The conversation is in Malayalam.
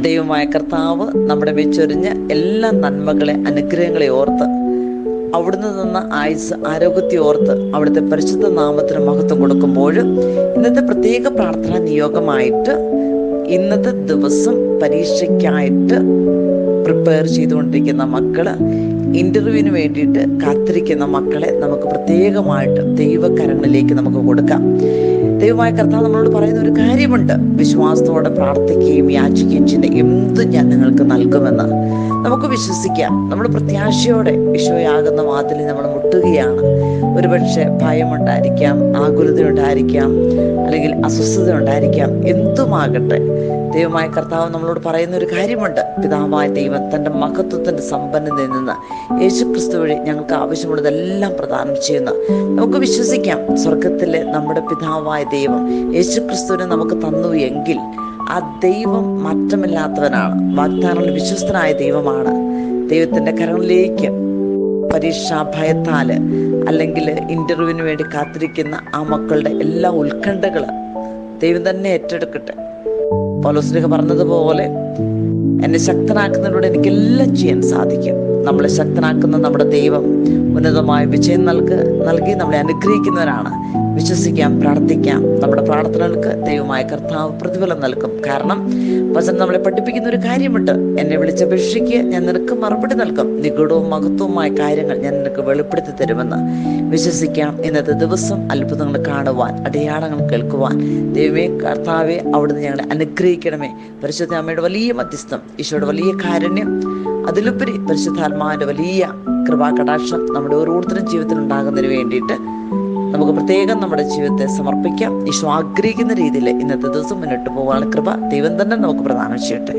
ദൈവമായ കർത്താവ് നമ്മുടെ വെച്ചൊരിഞ്ഞ എല്ലാ നന്മകളെ, അനുഗ്രഹങ്ങളെ ഓർത്ത്, അവിടുന്ന് തന്ന ആയുസ്, ആരോഗ്യത്തെ ഓർത്ത് അവിടുത്തെ പരിശുദ്ധ നാമത്തിന് മഹത്വം കൊടുക്കുമ്പോൾ, ഇന്നത്തെ പ്രത്യേക പ്രാർത്ഥനാ നിയോഗമായിട്ട് ഇന്നത്തെ ദിവസം പരീക്ഷയ്ക്കായിട്ട് പ്രിപ്പയർ ചെയ്തുകൊണ്ടിരിക്കുന്ന മക്കള്, ഇന്റർവ്യൂവിന് വേണ്ടിയിട്ട് കാത്തിരിക്കുന്ന മക്കളെ നമുക്ക് പ്രത്യേകമായിട്ട് ദൈവകരങ്ങളിലേക്ക് നമുക്ക് കൊടുക്കാം. ദൈവമായ കർത്താവ് നമ്മളോട് പറയുന്ന ഒരു കാര്യമുണ്ട്: വിശ്വാസത്തോടെ പ്രാർത്ഥിക്കുകയും യാചിക്കുകയും ചെയ്യുന്ന എന്തും ഞാൻ നിങ്ങൾക്ക് നൽകുമെന്ന് നമുക്ക് വിശ്വസിക്കാം. നമ്മൾ പ്രത്യാശയോടെ ഈശോയാകുന്ന വാതിലിൽ നമ്മൾ മുട്ടുകയാണ്. ഒരുപക്ഷെ ഭയമുണ്ടായിരിക്കാം, ആകുലത ഉണ്ടായിരിക്കാം, അല്ലെങ്കിൽ അസ്വസ്ഥത ഉണ്ടായിരിക്കാം. എന്തുമാകട്ടെ, ദൈവമായ കർത്താവ് നമ്മളോട് പറയുന്ന ഒരു കാര്യമുണ്ട്: പിതാവായ ദൈവം തൻ്റെ മഹത്വത്തിൻ്റെ സമ്പന്നതയിൽ നിന്ന് യേശുക്രിസ്തു വഴി ഞങ്ങൾക്ക് ആവശ്യമുള്ളതെല്ലാം പ്രദാനം ചെയ്യുന്ന നമുക്ക് വിശ്വസിക്കാം. സ്വർഗത്തിലെ നമ്മുടെ പിതാവായ ദൈവം യേശുക്രിസ്തുവിനെ നമുക്ക് തന്നു എങ്കിൽ ആ ദൈവം മാറ്റമില്ലാത്തവനാണ്, വാഗ്ദാനങ്ങളിൽ വിശ്വസ്തനായ ദൈവമാണ്. ദൈവത്തിൻ്റെ കരങ്ങളിലേക്ക് പരീക്ഷാ ഭയത്താല് അല്ലെങ്കിൽ ഇന്റർവ്യൂവിന് വേണ്ടി കാത്തിരിക്കുന്ന ആ മക്കളുടെ എല്ലാ ഉത്കണ്ഠകൾ ദൈവം തന്നെ ഏറ്റെടുക്കട്ടെ. പൗലോസ് പറഞ്ഞതുപോലെ, എന്നെ ശക്തനാക്കുന്നതിലൂടെ എനിക്കെല്ലാം ചെയ്യാൻ സാധിക്കും. നമ്മളെ ശക്തനാക്കുന്ന നമ്മുടെ ദൈവം ഉന്നതമായ വിജയം നൽകി നമ്മളെ അനുഗ്രഹിക്കുന്നവരാണ്. വിശ്വസിക്കാം, പ്രാർത്ഥിക്കാം. നമ്മുടെ പ്രാർത്ഥനകൾക്ക് ദൈവമായ കർത്താവ് പ്രതിഫലം നൽകും. കാരണം വചനം നമ്മളെ പഠിപ്പിക്കുന്ന ഒരു കാര്യമുണ്ട്: എന്നെ വിളിച്ചപേക്ഷിക്ക്, ഞാൻ നിനക്ക് മറുപടി നൽകും. നിഗൂഢവും മഹത്വവുമായ കാര്യങ്ങൾ ഞാൻ നിനക്ക് വെളിപ്പെടുത്തി തരുമെന്ന് വിശ്വസിക്കാം. ഇന്നത്തെ ദിവസം അത്ഭുതങ്ങൾ കാണുവാൻ, അടയാളങ്ങൾ കേൾക്കുവാൻ ദൈവമേ കർത്താവെ അവിടുന്ന് ഞങ്ങളെ അനുഗ്രഹിക്കണമേ. പരിശുദ്ധ അമ്മയുടെ വലിയ മധ്യസ്ഥം, ഈശോയുടെ വലിയ കാരുണ്യം, അതിലുപരി പരിശുദ്ധാത്മാവിന്റെ വലിയ കൃപാകടാക്ഷം നമ്മുടെ ഓരോരുത്തരും ജീവിതത്തിൽ ഉണ്ടാകുന്നതിന് വേണ്ടിയിട്ട് നമുക്ക് പ്രത്യേകം നമ്മുടെ ജീവിതത്തെ സമർപ്പിക്കാം. ഈശോ ആഗ്രഹിക്കുന്ന രീതിയിൽ ഇന്നത്തെ ദിവസം മുന്നോട്ട് പോകാനുള്ള കൃപ ദൈവം തന്നെ നമുക്ക് പ്രദാനം ചെയ്യട്ടെ.